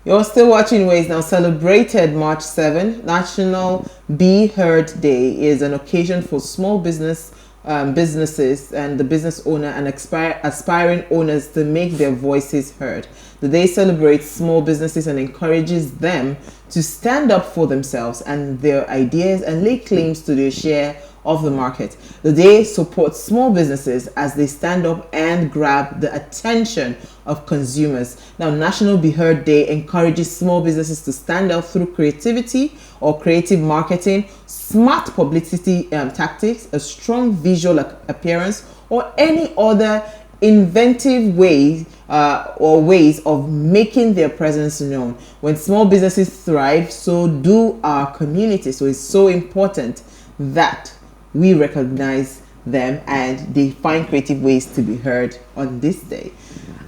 You're still watching Ways Now. Celebrated March 7th. National Be Heard Day is an occasion for small businesses and the business owner and aspiring owners to make their voices heard. The day celebrates small businesses and encourages them to stand up for themselves and their ideas and lay claims to their share of the market. The day supports small businesses as they stand up and grab the attention of consumers. Now, National Be Heard Day encourages small businesses to stand out through creativity or creative marketing, smart publicity tactics, a strong visual appearance, or any other inventive ways of making their presence known. When small businesses thrive, so do our community. So it's so important that we recognize them and they find creative ways to be heard on this day.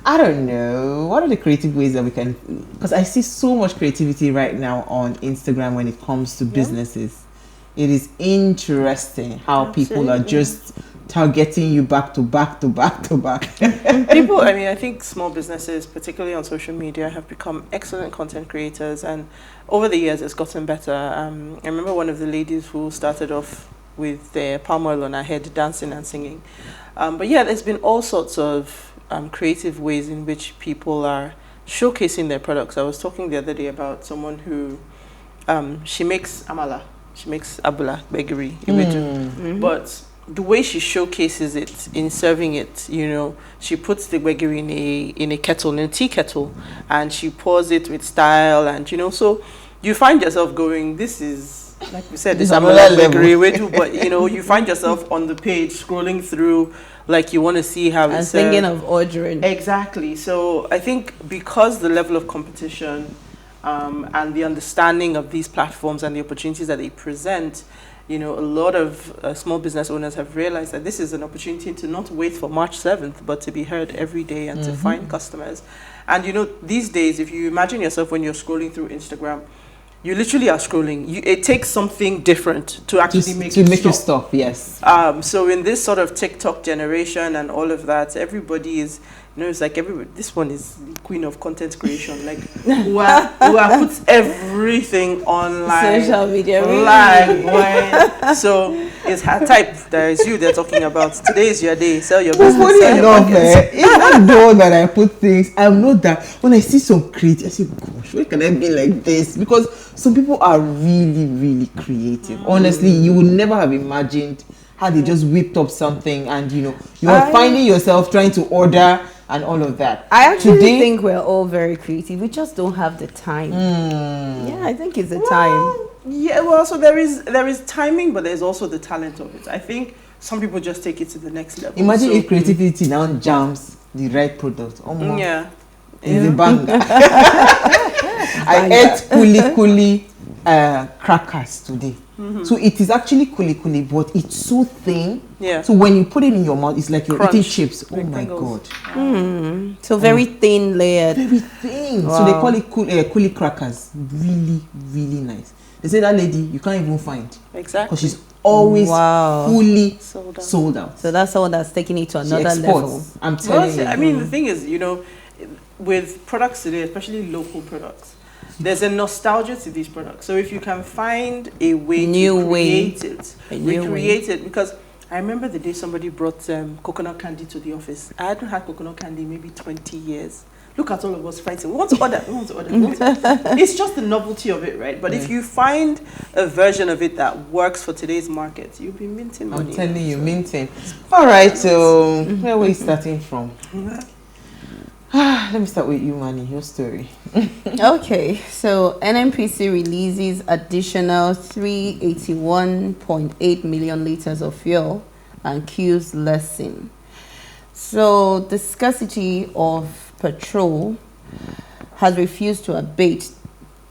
I don't know, what are the creative ways that we can, because I see so much creativity right now on Instagram when it comes to businesses. It is interesting how people are just targeting you back to back to back to back. People, I mean, I think small businesses, particularly on social media, have become excellent content creators, and over the years it's gotten better. I remember one of the ladies who started off with their palm oil on her head, dancing and singing. But yeah, there's been all sorts of creative ways in which people are showcasing their products. I was talking the other day about someone who, she makes amala, she makes abula, begiri, but the way she showcases it in serving it, you know, she puts the begiri in a kettle, in a tea kettle, and she pours it with style, and you know, so you find yourself going, this is, like we said, this amala begiri, but you know, you find yourself on the page scrolling through, like you want to see how it's thinking of ordering. Exactly. So I think because the level of competition and the understanding of these platforms and the opportunities that they present, you know, a lot of small business owners have realized that this is an opportunity to not wait for March 7th, but to be heard every day and to find customers. And, you know, these days, if you imagine yourself when you're scrolling through Instagram, you literally are scrolling. It takes something different to actually make you stop. Yes. So in this sort of TikTok generation and all of that, everybody is, you know, it's like everybody. This one is the queen of content creation. Like, who puts everything online, social media, live. So it's her type. There is you they're talking about. Today is your day. Sell your business. Sell your business. Even though that I put things, I know that when I see some creative, I say, gosh, why can I be like this? Because some people are really, really creative. Honestly, you would never have imagined how they just whipped up something, and you know, you are finding yourself trying to order and all of that. I actually think we're all very creative. We just don't have the time. Yeah, I think it's the time. Yeah, well, so there is timing, but there's also the talent of it. I think some people just take it to the next level. Imagine if creativity now jams the right product. Yeah. It's a banger. I ate kuli crackers today. So it is actually kuli, but it's so thin. Yeah. So when you put it in your mouth, it's like you're Crunch. eating chips. Oh Like my Pringles. God. So very thin layered. Very thin. Wow. So they call it kuli crackers. Really, really nice. They say that lady you can't even find. Exactly. Because she's always fully sold out. So that's someone that's taking it to another level. I'm telling you. I mean, the thing is, you know, with products today, especially local products, there's a nostalgia to these products. So if you can find a way to create it, recreate it. Because I remember the day somebody brought coconut candy to the office. I hadn't had coconut candy maybe 20 years. Look at all of us fighting. We want to order. It's just the novelty of it, right? But if you find a version of it that works for today's market, you'll be minting money. I'm telling you, minting. All right, so where are we starting from? Let me start with you, Manny, your story. Okay, so N.N.P.C releases additional 381.8 million liters of fuel and queues lessen. So the scarcity of petrol has refused to abate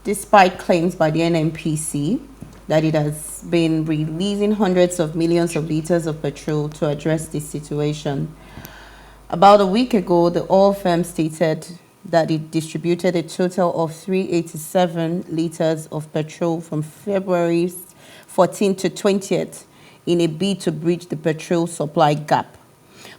despite claims by the N.N.P.C that it has been releasing hundreds of millions of liters of petrol to address this situation. About a week ago, the oil firm stated that it distributed a total of 387 liters of petrol from February 14th to 20th in a bid to bridge the petrol supply gap.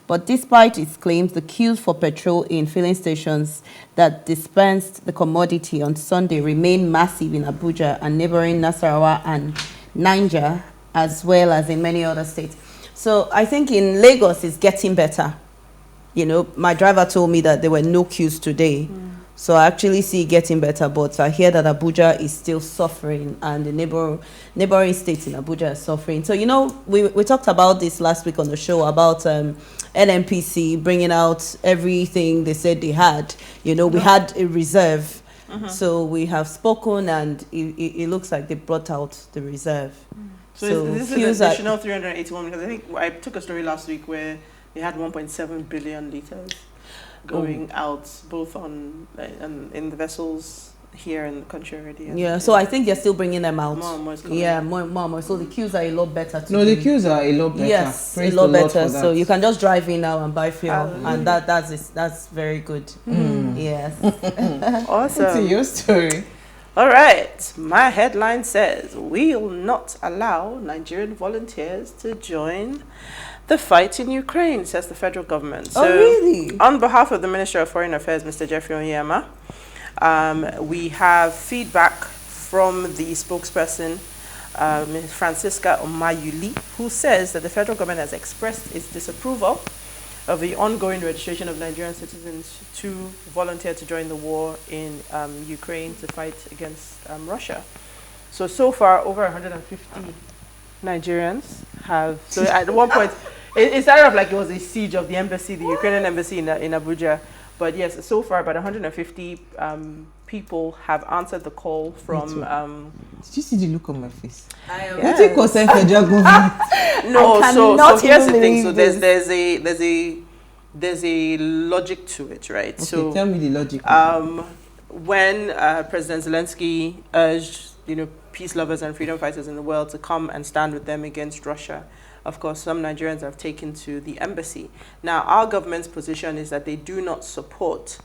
But despite its claims, the queues for petrol in filling stations that dispensed the commodity on Sunday remain massive in Abuja and neighboring Nasarawa and Niger, as well as in many other states. So I think in Lagos it's getting better. You know, my driver told me that there were no queues today. So I actually see it getting better, but I hear that Abuja is still suffering and the neighboring states in Abuja are suffering. So, you know, we talked about this last week on the show about N.N.P.C bringing out everything they said they had. You know, we had a reserve. So we have spoken and it looks like they brought out the reserve. So this is an additional 381, because I think I took a story last week where they had 1.7 billion liters going out, both on in the vessels here in the country already. Yeah, so I think they're still bringing them out. More and more is coming. Yeah, more and more. So the queues are a lot better. No, the queues are a lot better. Yes, Praise a lot the Lord better. for that. So you can just drive in now and buy fuel, and that's very good. Yes. Awesome. What's your story? All right. My headline says, "We'll not allow Nigerian volunteers to join the fight in Ukraine," says the federal government. So, really? On behalf of the Minister of Foreign Affairs, Mr. Jeffrey Onyema, we have feedback from the spokesperson, Ms. Francisca Omayuli, who says that the federal government has expressed its disapproval of the ongoing registration of Nigerian citizens to volunteer to join the war in Ukraine to fight against Russia. So far, over 150 Nigerians have. So at one point, it started off like it was a siege of the embassy, the Ukrainian embassy in Abuja. But yes, so far about 150 people have answered the call from. Did you see the look on my face? Yes. What do you concern federal government? No, so here's the thing. So believe there's a logic to it, right? Okay, So tell me the logic. when President Zelensky urged, peace lovers and freedom fighters in the world to come and stand with them against Russia, of course, some Nigerians have taken to the embassy. Now, our government's position is that they do not support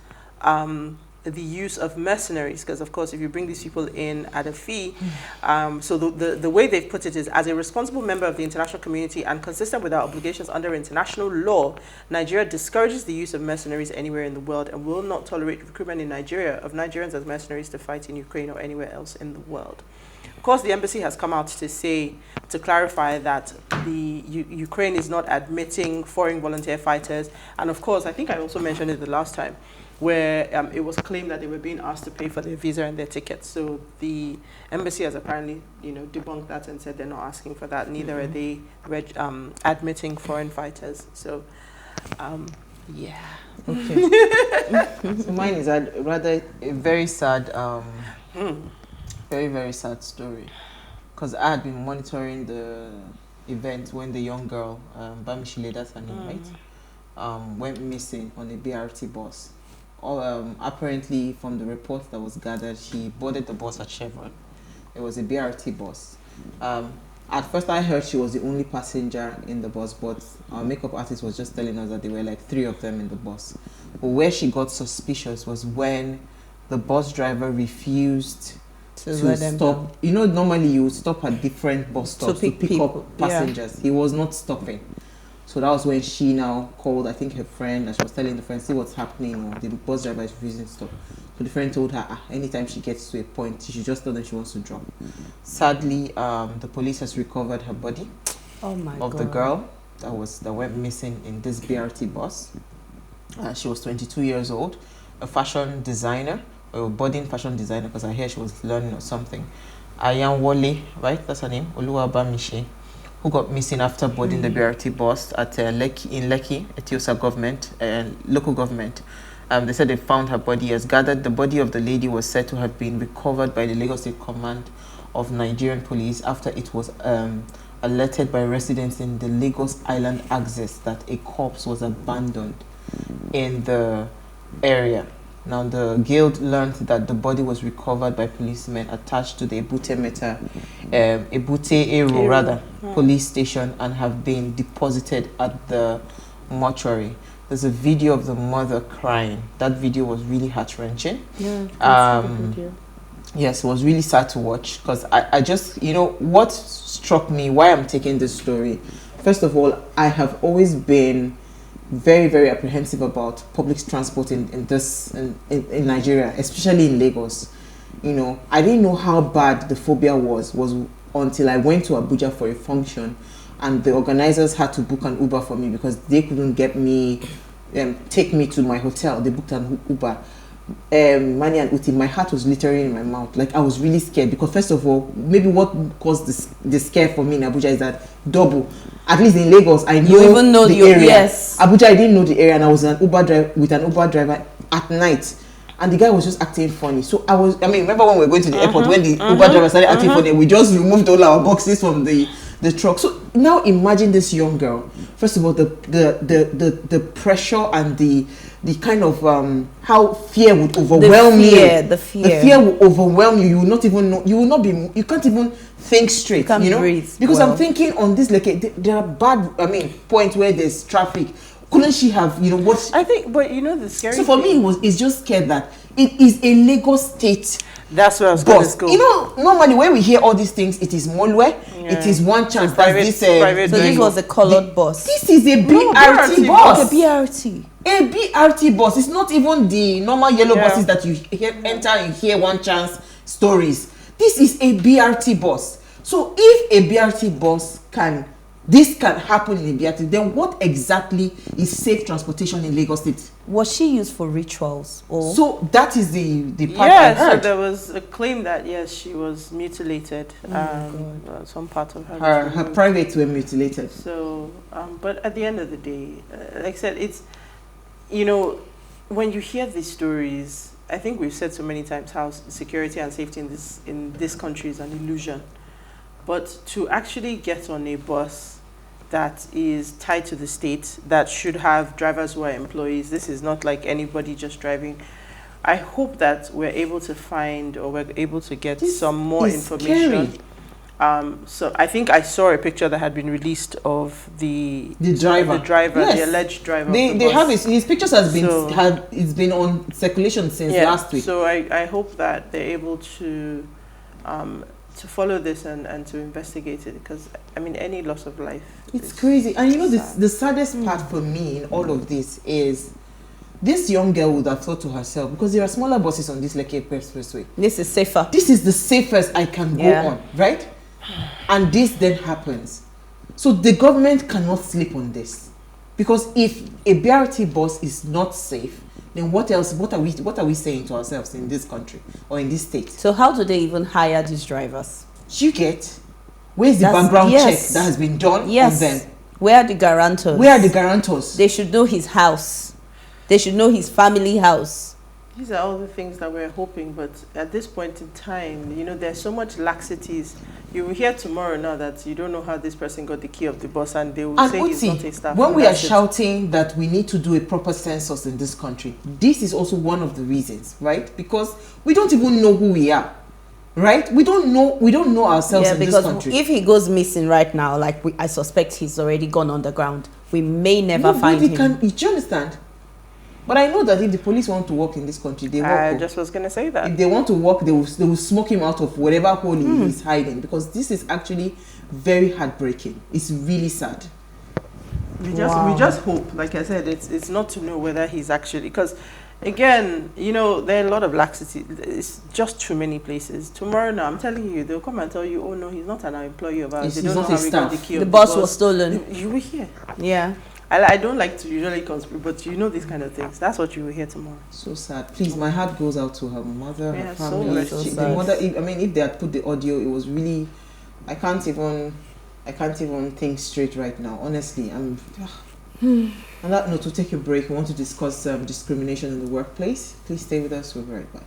the use of mercenaries, because, of course, if you bring these people in at a fee, so the way they've put it is, as a responsible member of the international community and consistent with our obligations under international law, Nigeria discourages the use of mercenaries anywhere in the world and will not tolerate recruitment in Nigeria of Nigerians as mercenaries to fight in Ukraine or anywhere else in the world. Of course, the embassy has come out to clarify that the Ukraine is not admitting foreign volunteer fighters. And of course, I think I also mentioned it the last time, where it was claimed that they were being asked to pay for their visa and their tickets. So the embassy has apparently, debunked that and said they're not asking for that. Neither are they admitting foreign fighters. So, yeah. Okay. So mine is rather a very sad, very, very sad story. Because I had been monitoring the event when the young girl, Bamise, that's her name, right? Went missing on a BRT bus. Apparently, from the report that was gathered, she boarded the bus at Chevron. It was a BRT bus. At first, I heard she was the only passenger in the bus, but our makeup artist was just telling us that there were like 3 of them in the bus. But where she got suspicious was when the bus driver refused to stop. Normally you would stop at different bus stops to pick up passengers. He was not stopping. So that was when she now called, I think, her friend, and she was telling the friend, see what's happening, or the bus driver is refusing to stop. So the friend told her, anytime she gets to a point, she should just tell them she wants to drop. Sadly, the police has recovered her body of the girl that went missing in this BRT bus. She was 22 years old, a fashion designer, or a budding fashion designer, because I hear she was learning or something. Ayanwole, right? That's her name, Bamise, who got missing after boarding the BRT bus at Lekki, Etiosa government and local government. They said they found her body. As gathered, the body of the lady was said to have been recovered by the Lagos State Command of Nigerian Police after it was alerted by residents in the Lagos Island axis that a corpse was abandoned in the area. Now, the guild learned that the body was recovered by policemen attached to the Ebute police station and have been deposited at the mortuary. There's a video of the mother crying. That video was really heart-wrenching. Yeah, video. Yes, it was really sad to watch, because I just, what struck me, why I'm taking this story. First of all, I have always been very, very apprehensive about public transport in Nigeria, especially in Lagos. You know, I didn't know how bad the phobia was until I went to Abuja for a function, and the organizers had to book an Uber for me because they couldn't get me, take me to my hotel. They booked an Uber. Mani and Uti, my heart was literally in my mouth. Like, I was really scared because, first of all, maybe what caused the scare for me in Abuja is that double. At least in Lagos, I You even know the the area. yes. Abuja, I didn't know the area, and I was with an Uber driver at night, and the guy was just acting funny. So I mean, remember when we were going to the airport, when the Uber driver started acting funny, we just removed all our boxes from the truck. So now imagine this young girl. First of all, the pressure and the kind of how fear would overwhelm you. The fear. The fear will overwhelm you. You will not even know. You will not be. You can't even think straight. You can't breathe. Because well. I'm thinking on this, like, there are bad. I mean, points where there's traffic. Couldn't she have, what? I think, but the scary. So for me, it's just scared that it is a Lagos State. That's where I was going to go. Normally when we hear all these things, it is Molwe, it is one chance. Private, So this was a colored bus. This is a BRT bus. bus. A BRT. A BRT bus. It's not even the normal yellow buses that you enter and hear one chance stories. This is a BRT bus. So if a BRT bus this can happen in a BRT, then what exactly is safe transportation in Lagos State? Was she used for rituals? Or? So that is the part I heard. So there was a claim that, yes, she was mutilated. Some part of her privates were mutilated. So, but at the end of the day, like I said, it's, when you hear these stories, I think we've said so many times how security and safety in this country is an illusion. But to actually get on a bus that is tied to the state, that should have drivers who are employees, this is not like anybody just driving. I hope that we're able to find, or we're able to get some more information. So I think I saw a picture that had been released of the driver, yes. the alleged driver. They have his pictures it's been on circulation since last week. So I hope that they're able to follow this and to investigate it, because I mean, any loss of life, it's crazy. And the saddest part for me in all of this is this young girl would have thought to herself, because there are smaller buses on this Lekki Expressway, this is safer, this is the safest I can go on, right? And this then happens. So the government cannot sleep on this, because if a BRT bus is not safe, then what else? What are we saying to ourselves in this country or in this state? So how do they even hire these drivers? You get, where's the background check that has been done on them? Where are the guarantors? Where are the guarantors? They should know his house. They should know his family house. These are all the things that we're hoping, but at this point in time, there's so much laxities. You will hear tomorrow now that you don't know how this person got the key of the bus, and they will say he's not a staff. When we are shouting that we need to do a proper census in this country, this is also one of the reasons, right? Because we don't even know who we are, right? We don't know ourselves in this country. If he goes missing right now, I suspect he's already gone underground, we may never find him. Do you understand? But I know that if the police want to work in this country, they work. I just was going to say that. If they want to work, they will smoke him out of whatever hole he is hiding, because this is actually very heartbreaking. It's really sad. We just hope, like I said, it's not to know whether he's actually, because again, there are a lot of laxity. It's just too many places. Tomorrow now, I'm telling you, they'll come and tell you, oh no, he's not an employee of ours. They don't know how we got the key of the bus was stolen. You will hear. Yeah. I don't like to usually conspire, but these kind of things. That's what you will hear tomorrow. So sad. Please, my heart goes out to her mother, her family. The mother. If they had put the audio, it was really. I can't even think straight right now. Honestly, On that note, to take a break, we want to discuss discrimination in the workplace. Please stay with us. We'll be right back.